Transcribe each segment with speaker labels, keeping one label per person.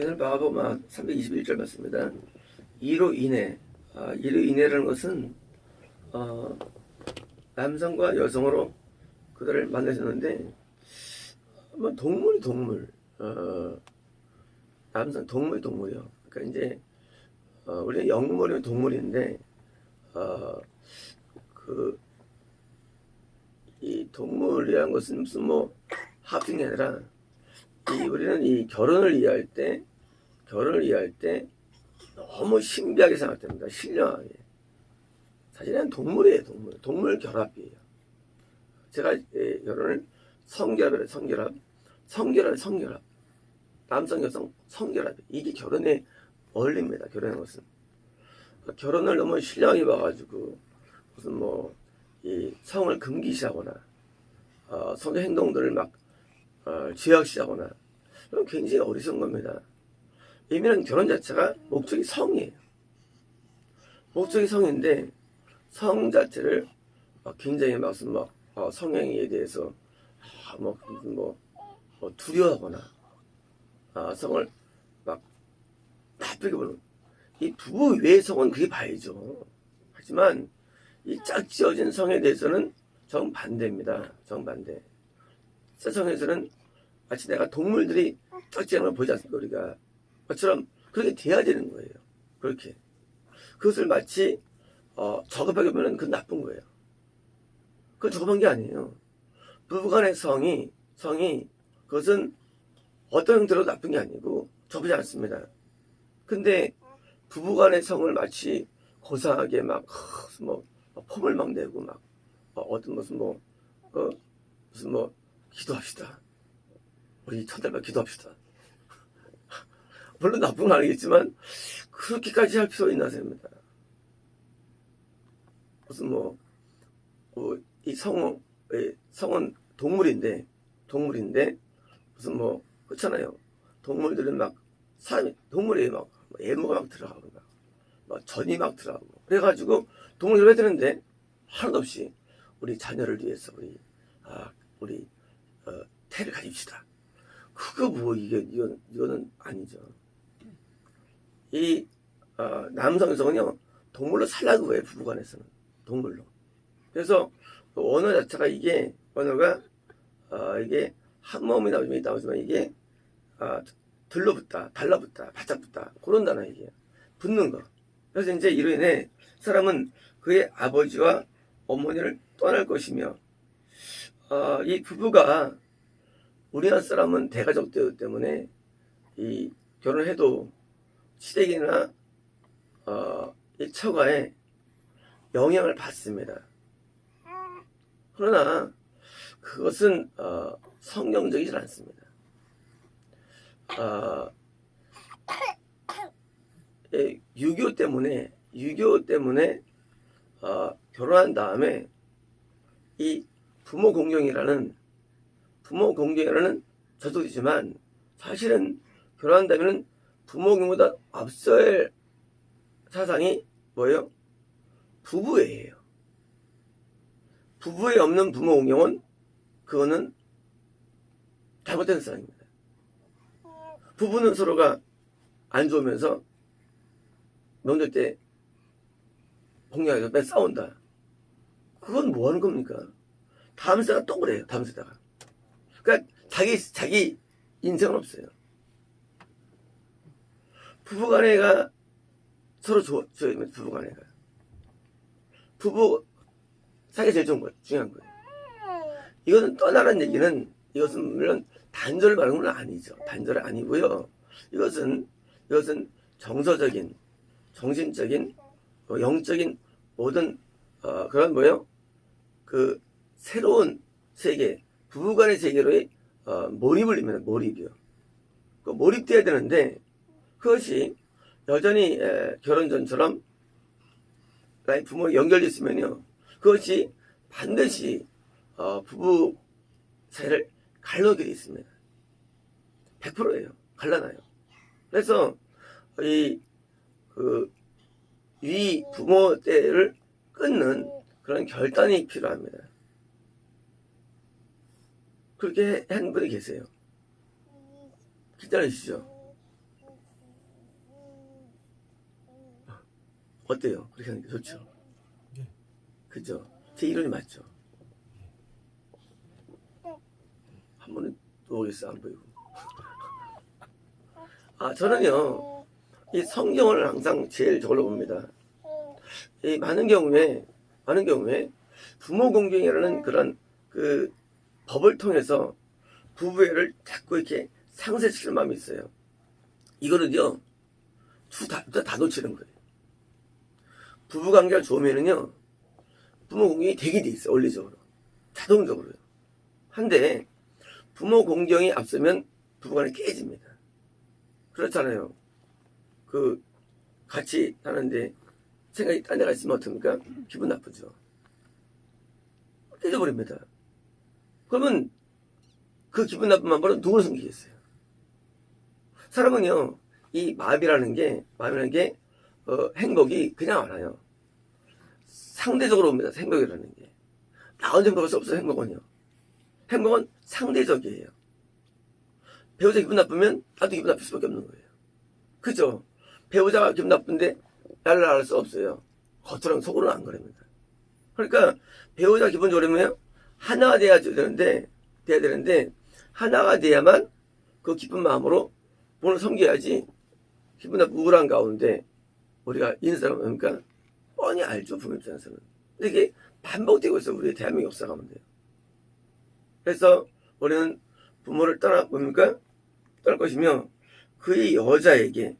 Speaker 1: 오늘 마가복음 321절 맞습니다. 이로 인해, 이로 인해라는 것은 남성과 여성으로 그들을 만나셨는데, 뭐 동물이 동물, 남성 동물이 동물이요. 그러니까 이제 우리는 영물이면 동물인데, 이 동물이라는 것은 무슨 뭐 합성이 아니라, 우리는 이 결혼을 이해할 때 너무 신비하게 생각됩니다. 신령하게. 사실은 동물이에요, 동물. 동물 결합이에요. 제가 결혼을 성결합이래요, 성결합. 남성, 여성 성결합. 이게 결혼의 원리입니다, 결혼의 것은. 결혼을 너무 신령하게 봐가지고, 무슨 뭐, 이 성을 금기시하거나, 성적 행동들을 막, 죄악시하거나, 그건 굉장히 어리석은 겁니다. 이미는 결혼 자체가 목적이 성이에요. 목적이 성인데, 성 자체를 굉장히 무슨 성행위에 대해서 두려워하거나 성을 막 나쁘게 보는, 이 부부 외의 성은 그게 봐야죠. 하지만 이 짝지어진 성에 대해서는 정반대입니다. 정반대. 성에서는 마치 내가 동물들이 짝지어진 걸 보지 않습니까? 우리가 그처럼 그렇게 돼야 되는 거예요. 그렇게 그것을 마치 저급하게 보면 그건 나쁜 거예요. 그건 저급한 게 아니에요. 부부간의 성이 그것은 어떤 형태로 나쁜 게 아니고 저쁘지 않습니다. 근데 부부간의 성을 마치 고상하게 막 폼을 막 내고 막 기도합시다. 우리 천달만 기도합시다. 물론 나쁜 건 아니겠지만 그렇게까지 할 필요 있나 생각합니다. 무슨 이 성은 동물인데 무슨 그렇잖아요. 동물들은 막 동물이 막 애무가 막 들어가고 막 전이 막 들어가고 그래가지고 동물을 왜 되는데 하나도 없이 우리 자녀를 위해서 우리 태를 가집시다. 그거 이거는 아니죠. 이 남성 여성은요 동물로 살라고 해요. 부부간에서는 동물로. 그래서 언어 자체가 언어가 이게 한 몸이 나오지만 이게 들러붙다, 달라붙다, 바짝붙다 그런 단어 이게 붙는 거. 그래서 이제 이로 인해 사람은 그의 아버지와 어머니를 떠날 것이며 이 부부가 우리나라 사람은 대가족되기 때문에 이 결혼해도 시댁이나 이 처가에 영향을 받습니다. 그러나 그것은 성경적이지 않습니다. 유교 때문에 결혼한 다음에 이 부모 공경이라는 저도이지만 사실은 결혼한다면 부모 공경보다 앞설 사상이 뭐예요? 부부애예요. 부부에 없는 부모 공경은 그거는 잘못된 사상입니다. 부부는 서로가 안 좋으면서 명절 때 공경해서 맨 싸운다. 그건 뭐 하는 겁니까? 다음 세가 또 그래요. 다음 세다가. 그러니까 자기 인생은 없어요. 부부간에가 서로 좋아야 됩니다. 부부 사이가 제일 좋은 거예요. 중요한 거예요. 이것은 떠나라는 얘기는 이것은 물론 단절을 말하는 건 아니죠. 단절은 아니고요. 이것은 정서적인, 정신적인, 영적인 모든 그런 그 새로운 세계, 부부간의 세계로의 몰입을 입니다. 몰입이요. 그 몰입돼야 되는데 그것이 여전히 결혼 전처럼 나의 부모가 연결되어 있으면요. 그것이 반드시 부부 사이를 갈라놓게 되어 있습니다. 100%예요. 갈라놔요. 그래서 위 부모 때를 끊는 그런 결단이 필요합니다. 그렇게 한 분이 계세요. 기다리시죠. 어때요? 그렇게 하는 게 좋죠. 그죠? 제 이론이 맞죠? 한 번은 또 오겠어, 안 보이고. 저는요, 이 성경을 항상 제일 저걸로 봅니다. 이 많은 경우에 부모 공경이라는 그런 그 법을 통해서 부부애를 자꾸 이렇게 상쇄시키는 마음이 있어요. 이거는요, 다 놓치는 거예요. 부부 관계가 좋으면은요, 부모 공경이 되게 돼 있어요, 원리적으로. 자동적으로요. 한데, 부모 공경이 앞서면 부부간에 깨집니다. 그렇잖아요. 같이 사는데 생각이 딴 데가 있으면 어떡합니까? 기분 나쁘죠. 깨져버립니다. 그러면 그 기분 나쁜 마음으로 누구를 섬기겠어요? 사람은요, 이 마음이라는 게 행복이 그냥 안 와요. 상대적으로 옵니다. 행복이라는 게. 나 혼자 행복할 수 없어요. 행복은 상대적이에요. 배우자 기분 나쁘면 나도 기분 나쁠 수밖에 없는 거예요. 그죠? 배우자가 기분 나쁜데 나를 알 수 없어요. 겉으로는 속으로는 안 그럽니다. 그러니까 배우자 기분 좋으려면 하나가 돼야 되는데 하나가 돼야만 그 기쁜 마음으로 본을 섬겨야지. 기분 나쁜 우울한 가운데 우리가 있는 사람은 뭡니까? 뻔히 알죠. 부모 입장에서는. 근데 이게 반복되고 있어요. 우리 대한민국 역사 가운데. 그래서 우리는 부모를 떠날 것이며 그의 여자에게,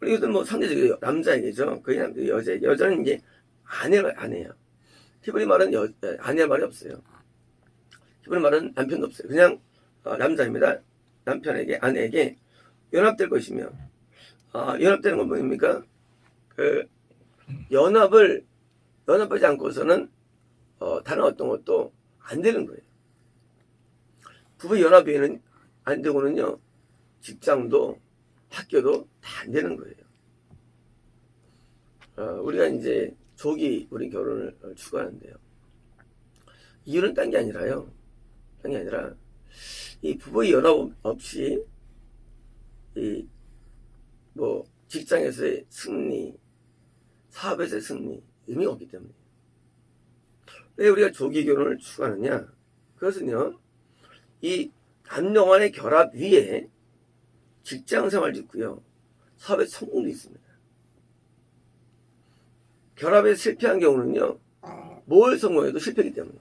Speaker 1: 이것은 뭐 상대적으로 남자에게죠. 그의 여자에게. 여자는 이제 아내예요. 히브리 말은 아내의 말이 없어요. 히브리 말은 남편도 없어요. 그냥 남자입니다. 남편에게, 아내에게 연합될 것이며, 연합되는 건 뭡니까? 연합하지 않고서는 다른 어떤 것도 안 되는 거예요. 부부 연합에는 안 되고는요, 직장도 학교도 다 안 되는 거예요. 우리가 이제 조기 우리 결혼을 추구하는데요. 이유는 딴 게 아니라요. 이 부부의 연합 없이 직장에서의 승리, 사업에서의 승리 의미가 없기 때문에. 왜 우리가 조기 결혼을 추구하느냐? 그것은요, 이 남녀 간의 결합 위에 직장 생활도 있고요, 사업의 성공도 있습니다. 결합에 실패한 경우는요, 뭘 성공해도 실패이기 때문에.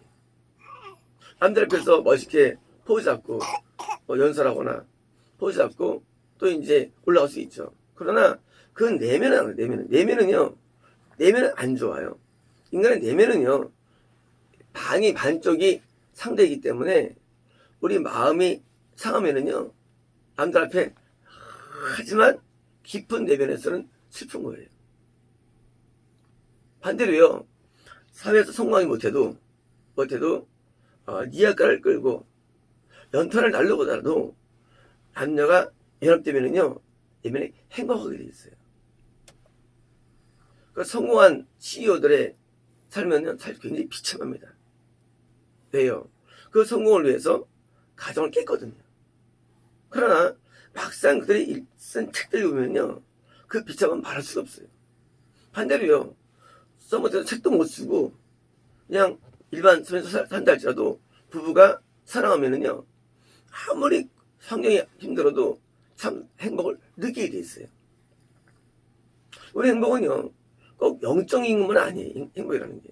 Speaker 1: 남들 앞에서 멋있게 포즈 잡고 연설하거나 포즈 잡고 또 이제 올라갈 수 있죠. 그러나 그 내면은 안 좋아요. 인간의 내면은요, 반쪽이 상대이기 때문에 우리 마음이 상하면은요, 남들 앞에 하지만 깊은 내면에서는 슬픈 거예요. 반대로요, 사회에서 성공하지 못해도 니아까를 끌고 연탄을 날려보더라도 남녀가 연합되면은요, 내면에 행복하게 돼 있어요. 그 성공한 CEO들의 삶은요, 사실 굉장히 비참합니다. 왜요? 그 성공을 위해서 가정을 깼거든요. 그러나 막상 그들이 쓴 책들을 보면요, 그 비참함은 말할 수가 없어요. 반대로요, 써못해서 책도 못 쓰고 그냥 일반 삶에서 산다 할지라도 부부가 사랑하면은요, 아무리 환경이 힘들어도 참 행복을 느끼게 돼 있어요. 우리 행복은요, 꼭 영적인 건 아니에요. 행복이라는 게.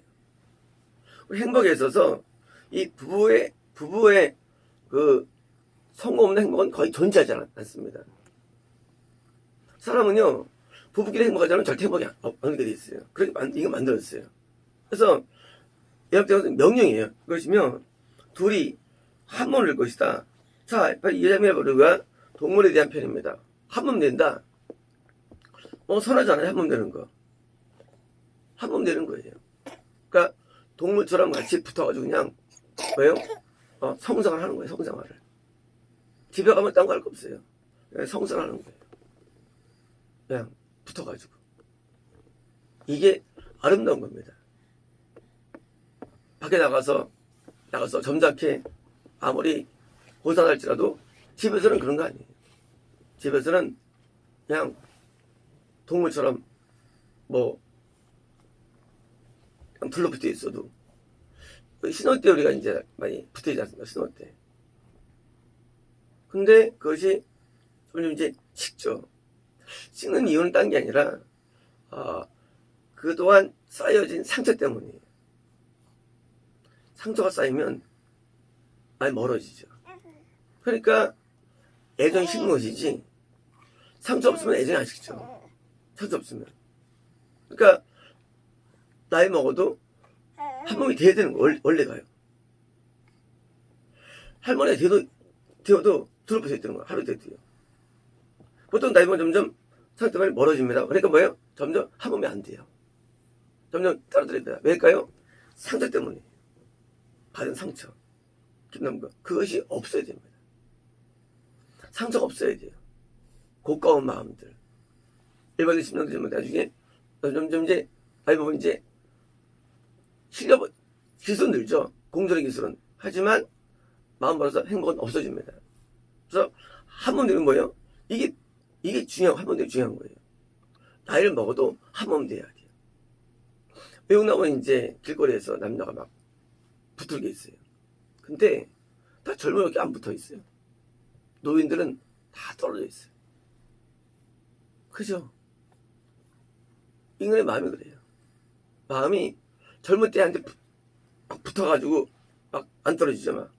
Speaker 1: 우리 행복에 있어서 이 부부의 그 성공 없는 행복은 거의 존재하지 않습니다. 사람은요, 부부끼리 행복하지 않으면 절대 행복이 없게 돼 있어요. 그렇게 이거 만들었어요. 그래서 연합되는 명령이에요. 그것이며 둘이 한 몸을 될 것이다. 자, 이자미아버르가 동물에 대한 편입니다. 한 몸 된다. 선하잖아요. 한 몸 되는 거. 한 몸 되는 거예요. 그러니까 동물처럼 같이 붙어가지고 그냥 성생활 하는 거예요. 성생활을. 집에 가면 딴 거 할 거 없어요. 그냥 성생활 하는 거예요. 그냥 붙어가지고. 이게 아름다운 겁니다. 밖에 나가서 점잖게 아무리 고상할지라도 집에서는 그런 거 아니에요. 집에서는 그냥 동물처럼 그냥 둘러붙어 있어도 신혼 때 우리가 이제 많이 붙어 있지 않습니까? 신혼 때. 근데 그것이 점점 이제 식죠. 식는 이유는 딴 게 아니라 그동안 쌓여진 상처 때문이에요. 상처가 쌓이면 많이 멀어지죠. 그러니까 애정이 식는 것이지 상처 없으면 애정이 안 식죠. 상처 없으면. 그러니까 나이 먹어도 한 몸이 돼야 되는 거 원래가요. 할머니가 되어도 둘러붙어 있다는 거야. 하루 돼도요. 보통 나이 먹으면 점점 상처 때문에 멀어집니다. 그러니까 뭐예요? 점점 한 몸이 안 돼요. 점점 떨어뜨립니다. 왜일까요? 상처 때문에 받은 상처, 기념 거 그것이 없어야 됩니다. 상처가 없어야 돼요. 고가운 마음들. 일반인 10년 되면 나중에 점점 이제 나이 먹으면 이제 기술은 늘죠. 공존의 기술은. 하지만 마음 벌어서 행복은 없어집니다. 그래서 한 번 되면 뭐예요? 이게 중요한, 한 번 되면 중요한 거예요. 나이를 먹어도 한 번 돼야 돼요. 외국 나오면 이제 길거리에서 남녀가 막 붙들게 있어요. 근데 다 젊은이밖에 안 붙어 있어요. 노인들은 다 떨어져 있어요. 그죠? 인간의 마음이 그래요. 마음이 젊은 때한테 막 붙어가지고 막 안 떨어지죠.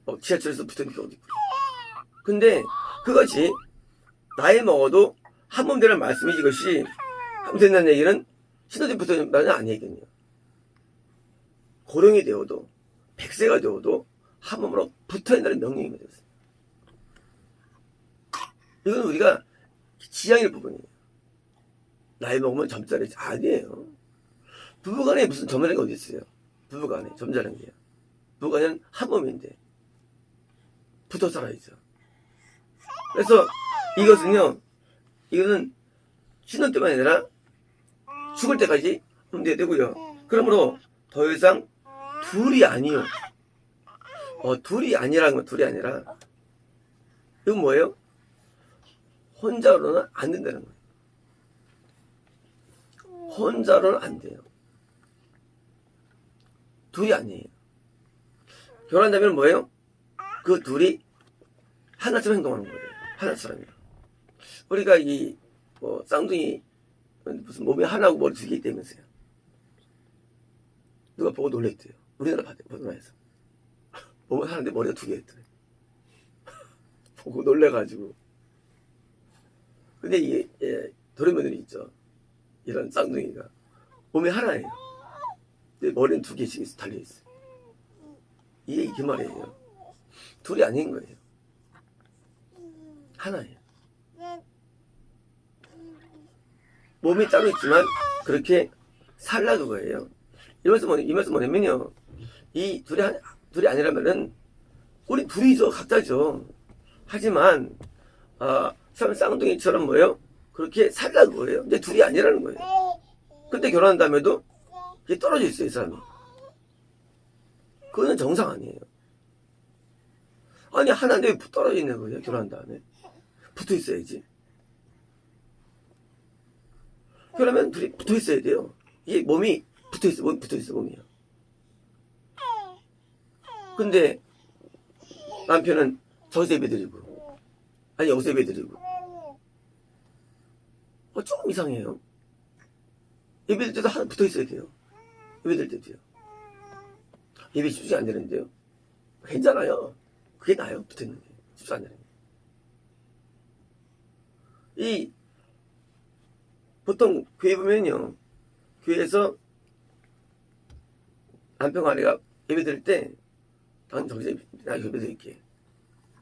Speaker 1: 막 지하철에서 붙어있는 경우도 있고. 근데 그것이 나이 먹어도 한 몸 되는 말씀이지 이것이 한 몸 된다는 얘기는 신호등 붙어있는 아니거든요. 고령이 되어도 100세가 되어도 한 몸으로 붙어있다는 명령입니다. 이건 우리가 지향일 부분이에요. 나이 먹으면 점잖은 게 아니에요. 부부간에 무슨 점잖은 게 어디 있어요? 부부간에 점잖은 게요. 부부간은 한 몸인데 붙어 살아야죠. 그래서 이거는 신혼 때만 아니라 죽을 때까지 하면 되고요. 그러므로 더 이상 둘이 아니요. 둘이 아니라는 건 둘이 아니라 이건 뭐예요? 혼자로는 안 된다는 거예요. 혼자로는 안 돼요. 둘이 아니에요. 결혼한다면 뭐예요? 그 둘이 하나처럼 행동하는 거예요. 하나처럼요. 우리가 쌍둥이 무슨 몸이 하나고 머리 두 개 있다면서요. 누가 보고 놀랬대요. 우리나라 보도나에서 몸은 하나인데 머리가 두 개 있더래. 보고 놀래가지고. 근데 이게 도련며느리 있죠. 이런 쌍둥이가 몸이 하나예요. 근데 머리는 두 개씩 달려있어요. 이게 말이에요. 둘이 아닌 거예요. 하나예요. 몸이 따로 있지만 그렇게 살라 그거예요. 이 말씀 뭐냐면요. 이 둘이 아니라면은 우리 둘이죠. 각자죠. 하지만 쌍둥이처럼 뭐예요? 그렇게 살라 그거예요. 근데 둘이 아니라는 거예요. 근데 결혼한 다음에도 이게 떨어져 있어요. 이 사람이. 그거는 정상 아니에요. 아니 하나인데 왜 떨어져 있는 거예요? 결혼한 다음에 붙어 있어야지. 그러면 둘이 붙어 있어야 돼요. 이게 몸이 붙어 있어, 몸이요. 근데 남편은 저기서 예배드리고, 아니 여기서 예배드리고, 조금 이상해요. 예배드릴 때도 하나 붙어 있어야 돼요. 예배드릴 때도요. 예배 집중이 안 되는데요. 괜찮아요. 그게 나아요. 붙어 있는 게 집중 안 되는 게. 보통 교회 보면요. 교회에서 남편 아내가 예배 드릴 때 난 저기서 나 예배 드릴게.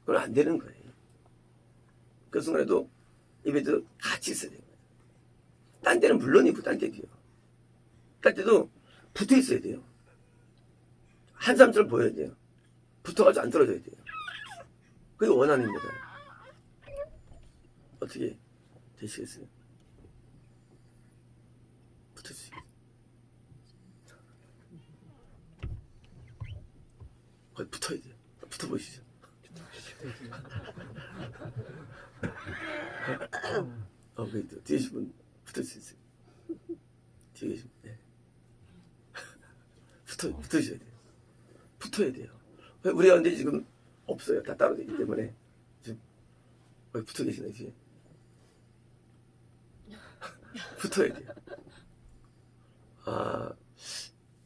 Speaker 1: 그건 안 되는 거예요. 그 순간에도 예배도 같이 있어야 돼요. 딴 데는 물론이고 딴 데도요. 딴 데도 붙어 있어야 돼요. 한 사람처럼 보여야 돼요. 붙어가지고 안 떨어져야 돼요. 그게 원한입니다. 어떻게 되시겠어요? 붙어주세요. 거의 붙어야 돼요. 붙어 보시죠. 그래도 뒤에 계신 분 붙을 수 있어요. 뒤에 계신 분. 네. 붙으셔야 돼요. 붙어야 돼요. 우리가 근데 지금 없어요. 다 따로 되기 때문에. 지금 붙어 계시네, 지금. 붙어야 돼요.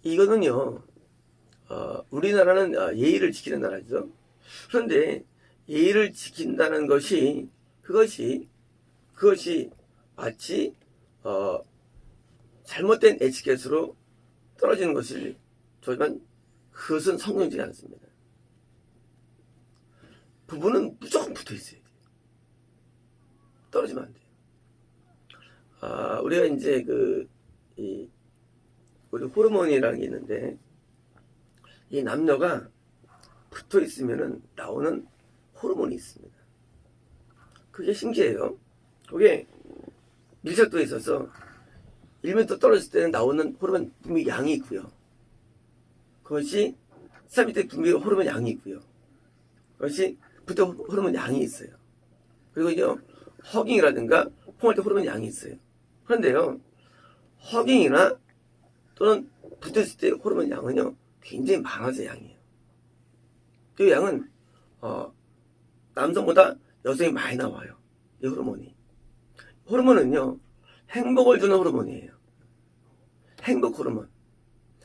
Speaker 1: 이거는요, 우리나라는 예의를 지키는 나라죠. 그런데 예의를 지킨다는 것이, 그것이 마치, 잘못된 에티켓으로 떨어지는 것을 저지만 그것은 성경적이지 않습니다. 부부는 무조건 붙어 있어야 돼요. 떨어지면 안 돼요. 우리가 이제 우리 호르몬이라는 게 있는데, 이 남녀가 붙어 있으면은 나오는 호르몬이 있습니다. 그게 신기해요. 그게 밀착도에 있어서 1m 떨어졌을 때는 나오는 호르몬 분비 양이 있고요. 그것이 3m 분비 호르몬 양이 있고요. 그것이 붙어 호르몬 양이 있어요. 그리고 허깅이라든가 폼할 때 호르몬 양이 있어요. 그런데요, 허깅이나 또는 붙었을 때 호르몬 양은요 굉장히 많아져. 양이에요. 그 양은 남성보다 여성이 많이 나와요. 이 호르몬은요 행복을 주는 호르몬이에요. 행복 호르몬.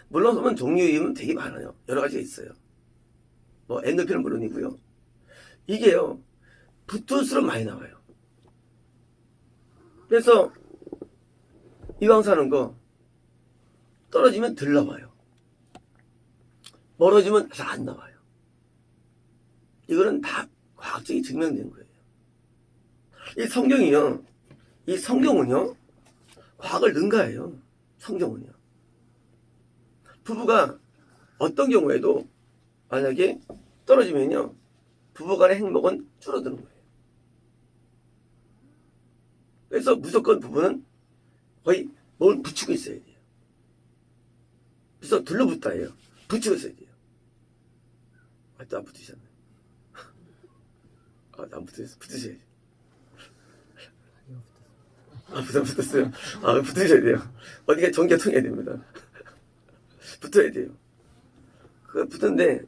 Speaker 1: 물론 호르몬 종류이면 되게 많아요. 여러 가지가 있어요. 뭐 엔도핀은 물론이고요. 이게요 붙을수록 많이 나와요. 그래서 이왕 사는 거 떨어지면 덜 나와요. 멀어지면 잘 안 나와요. 이거는 다 과학적이 증명된 거예요. 이 성경은요 과학을 능가해요. 성경은요. 부부가 어떤 경우에도 만약에 떨어지면요 부부간의 행복은 줄어드는 거예요. 그래서 무조건 부부는 거의 뭘 붙이고 있어야 돼요. 그래서 둘러붙다 해요. 붙이고 있어야 돼요. 또 안 붙으셨네. 안 붙으셨어. 붙으셔야 돼요. 붙었어요. 붙으셔야 돼요. 어디가 전기가 통해야 됩니다. 붙어야 돼요. 붙는데,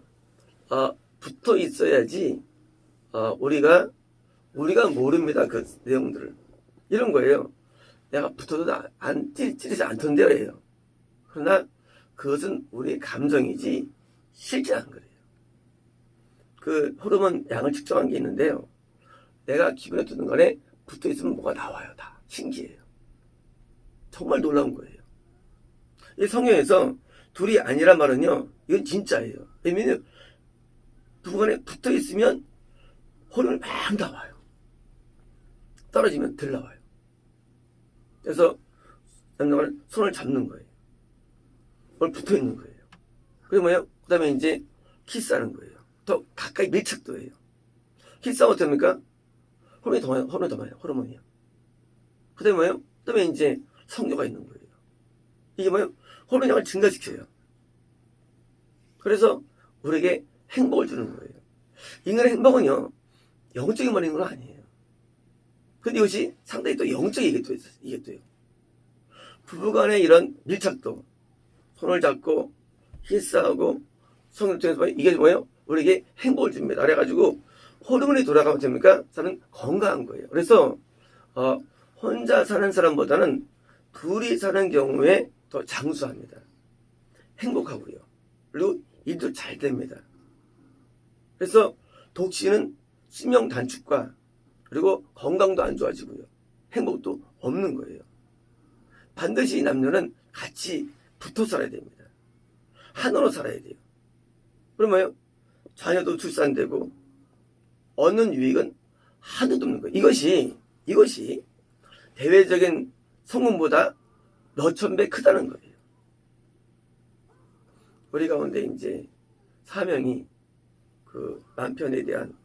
Speaker 1: 붙어 있어야지, 우리가 모릅니다. 그 내용들을. 이런 거예요. 내가 붙어도 찌르지 않던데요. 그러나 그것은 우리의 감정이지 실제 안 그래요. 그 호르몬 양을 측정한 게 있는데요. 내가 기분에 드는 거에 붙어 있으면 뭐가 나와요. 다. 신기해요. 정말 놀라운 거예요. 이 성경에서 둘이 아니란 말은요. 이건 진짜예요. 왜냐면 부부간에 붙어 있으면 호르몬이 막 나와요. 떨어지면 덜 나와요. 그래서 남자가 손을 잡는 거예요. 오늘 붙어 있는 거예요. 그리고 그 다음에 이제 키스하는 거예요. 더 가까이 밀착도예요. 키스하면 어떻게 합니까? 호르몬이 더 많아요. 호르몬이요. 그 다음에 이제 성료가 있는 거예요. 이게 호르몬 양을 증가시켜요. 그래서 우리에게 행복을 주는 거예요. 인간의 행복은요, 영적인 말인 건 아니에요. 근데 이것이 상당히 또 영적이게 또 있어요. 이게 또요. 부부간의 이런 밀착도, 손을 잡고, 키스하고, 성을 통해서 이게 우리에게 행복을 줍니다. 그래가지고, 호르몬이 돌아가면 됩니까? 사람은 건강한 거예요. 그래서, 혼자 사는 사람보다는 둘이 사는 경우에 더 장수합니다. 행복하고요. 그리고 일도 잘 됩니다. 그래서 독신은 수명 단축과 그리고 건강도 안 좋아지고요. 행복도 없는 거예요. 반드시 남녀는 같이 붙어 살아야 됩니다. 하나로 살아야 돼요. 그러면 자녀도 출산되고 얻는 유익은 하나도 없는 거예요. 이것이 대외적인 성공보다 몇천 배 크다는 거예요. 우리 가운데 이제 사명이 그 남편에 대한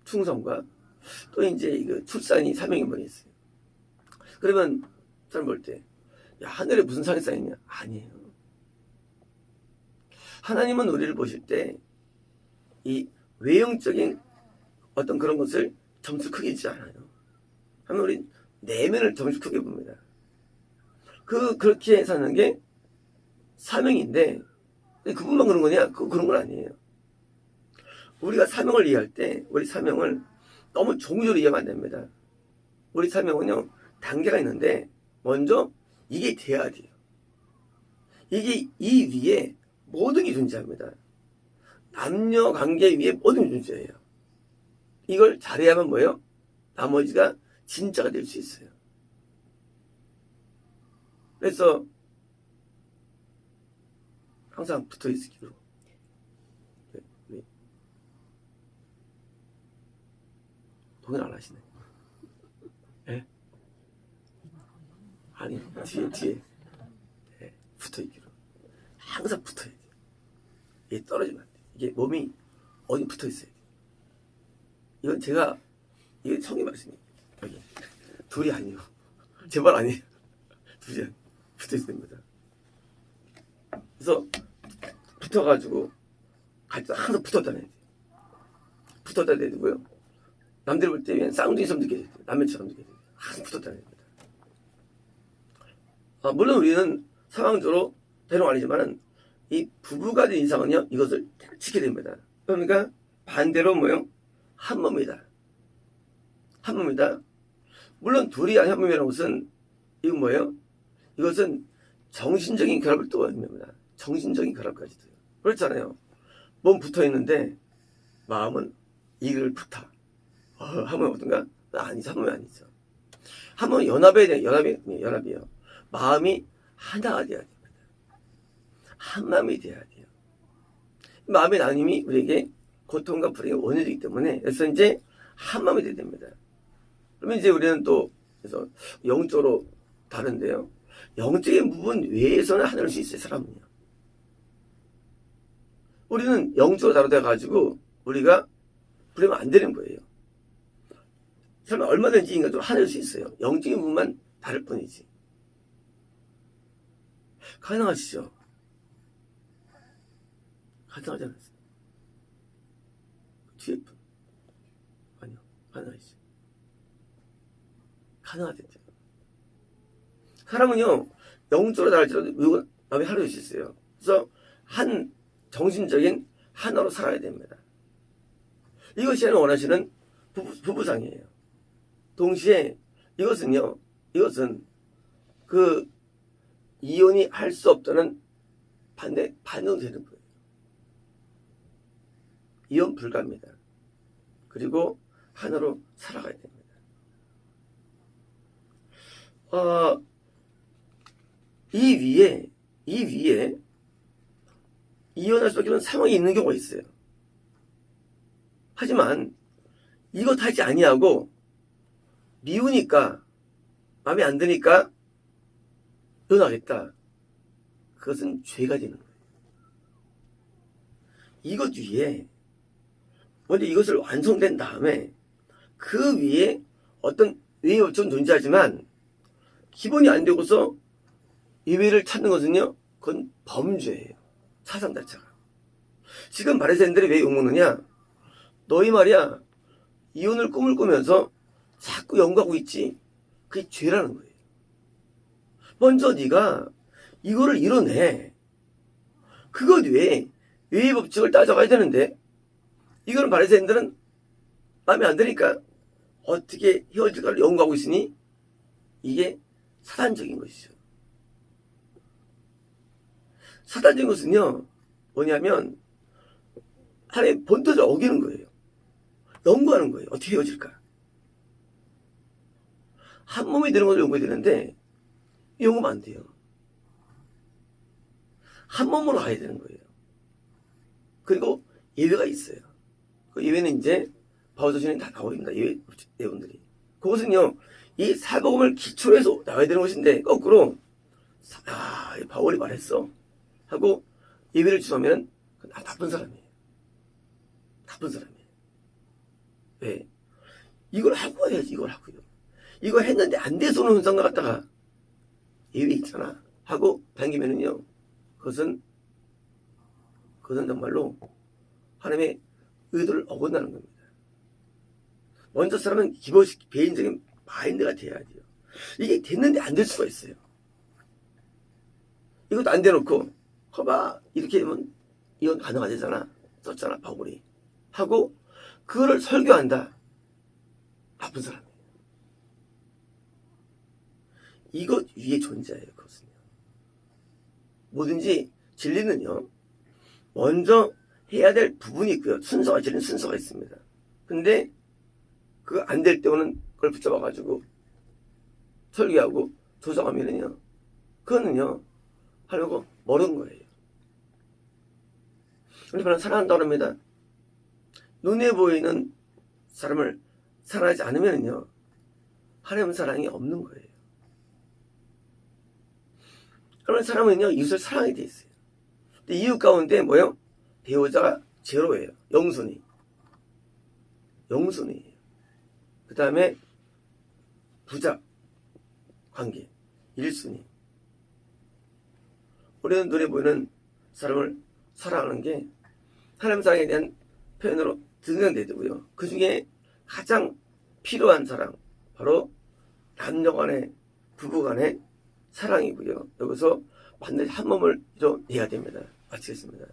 Speaker 1: 충성과 또 이제 출산이 사명인 분이 있어요. 그러면 사람 볼 때, 야, 하늘에 무슨 상이 쌓이냐? 아니에요. 하나님은 우리를 보실 때 이 외형적인 어떤 그런 것을 점수 크게 주지 않아요. 하면 우리 내면을 점수 크게 봅니다. 그렇게 사는 게 사명인데 그분만 그런 거냐? 그런 건 아니에요. 우리가 사명을 이해할 때 우리 사명을 너무 종교로 이해하면 안 됩니다. 우리 사명은요 단계가 있는데 먼저 이게 돼야 돼요. 이게 이 위에 모든 게 존재합니다. 남녀 관계 위에 모든 게 존재해요. 이걸 잘해야만 뭐예요? 나머지가 진짜가 될 수 있어요. 그래서 항상 붙어 있기로. 동의 안 하시네. 예? 아니, 뒤에. 예, 붙어 있기로. 항상 붙어야 돼. 이게 떨어지면 안 돼. 이게 몸이 어디 붙어 있어야 돼. 이건 이게 성의 말씀이에요. 여기. 둘이 아니에요. 제 말 아니에요. 둘이 붙어 있어야 됩니다. 그래서 붙어가지고 항상 붙었다 해야 돼. 붙었다 해야 되고요. 남들 볼 때 쌍둥이처럼 느껴져야 돼. 남매처럼 느껴져야 돼. 항상 붙었다 해야 됩니다. 물론 우리는 상황적으로 대놓은 아니지만은 이 부부가 된 이상은요 이것을 지켜야 됩니다. 그러니까 반대로 뭐요? 한 몸이다. 한 몸이다. 물론 둘이 한 몸이라는 것은 이건 뭐예요? 이것은 정신적인 결합을 또 의미합니다. 정신적인 결합까지도. 그렇잖아요. 몸 붙어 있는데 마음은 이를 붙어. 한 몸이 어떤가? 아니죠. 한 몸이 아니죠. 한 몸은 연합이에요. 마음이 하나가 돼야 됩니다. 한 마음이 돼야 돼요. 마음의 나눔이 우리에게 고통과 불행의 원인이기 때문에 그래서 이제 한 마음이 돼야 됩니다. 그러면 이제 우리는 또 그래서 영적으로 다른데요. 영적인 부분 외에서는 하나일 수 있어요. 사람은요. 우리는 영적으로 다르다 가지고 우리가 그러면 안 되는 거예요. 설마 얼마든지 인간적으로 하나일 수 있어요. 영적인 부분만 다를 뿐이지. 가능하시죠? 가능하지 않았어요. 뒤에 분. 아니요. 가능하시죠. 가능하겠죠. 사람은요, 영적으로 다를지라도 마음이 하나일 수 있어요. 그래서 한 정신적인 하나로 살아야 됩니다. 이것이 원하시는 부부상이에요. 동시에 이것은 그 이혼이 할 수 없다는 반대로 되는 거예요. 이혼 불가입니다. 그리고 하나로 살아가야 됩니다. 이 위에 이혼할 수 없는 상황이 있는 경우가 있어요. 하지만 이것 하지 아니하고 미우니까 마음에 안 드니까 이혼하겠다. 그것은 죄가 되는 거예요. 이것 위에 먼저 이것을 완성된 다음에 그 위에 어떤 외의 요청은 존재하지만 기본이 안 되고서 이외를 찾는 것은요, 그건 범죄예요. 사상 자체가. 지금 바리새인들이 왜 욕먹느냐? 너희 말이야 이혼을 꿈을 꾸면서 자꾸 연구하고 있지. 그게 죄라는 거예요. 먼저 네가 이거를 이뤄내. 그것 외에 외의 법칙을 따져가야 되는데 이거는 바리새인들은 마음에 안 드니까 어떻게 헤어질까를 연구하고 있으니 이게 사단적인 것이죠. 사단적인 것은요 뭐냐면 하나님의 본뜻을 어기는 거예요. 연구하는 거예요. 어떻게 헤어질까? 한 몸이 되는 것을 연구해야 되는데 연구하면 안 돼요. 한 몸으로 가야 되는 거예요. 그리고 예외가 있어요. 그 예외는 이제 바울서신에 다 나와 있습니다. 예외 내용들이. 그것은요 이 사복음을 기초로 해서 나와야 되는 것인데 거꾸로 바울이 말했어 하고 예외를 취소하면 나쁜 사람이에요. 나쁜 사람이에요. 왜? 이걸 하고 해야지. 이걸 하고요. 이거 했는데 안 돼서 오는 현상과 갖다가 예외 있잖아 하고 당기면은요 그것은 정말로 하나님의 의도를 어긋나는 겁니다. 먼저 사람은 기본식 개인적인 마인드가 돼야 돼요. 이게 됐는데 안 될 수가 있어요. 이것도 안 돼놓고 거봐 이렇게 되면 이혼 가능하잖아. 썼잖아 바울이. 하고 그거를 설교한다. 나쁜 사람이에요. 이것 위에 존재해요. 그것은요. 뭐든지 진리는요. 먼저 해야 될 부분이 있고요. 순서가 진리는 순서가 있습니다. 근데 그거 안 될 때는 그걸 붙잡아가지고 설교하고 조정하면은요. 그거는요. 하려고 멀은 거예요. 우리 바로 사랑한다고 합니다. 눈에 보이는 사람을 사랑하지 않으면요. 하나님 사랑이 없는 거예요. 그러면 사람은요. 이웃을 사랑하게 돼 있어요. 근데 이웃 가운데 뭐요? 배우자가 제로예요. 영순위. 그 다음에 부자 관계 1순위. 우리는 눈에 보이는 사람을 사랑하는 게 하나님 사랑에 대한 표현으로 등장되고요. 그 중에 가장 필요한 사랑 바로 남녀 간의 부부 간의 사랑이고요. 여기서 반드시 한 몸을 이뤄내야 됩니다. 마치겠습니다.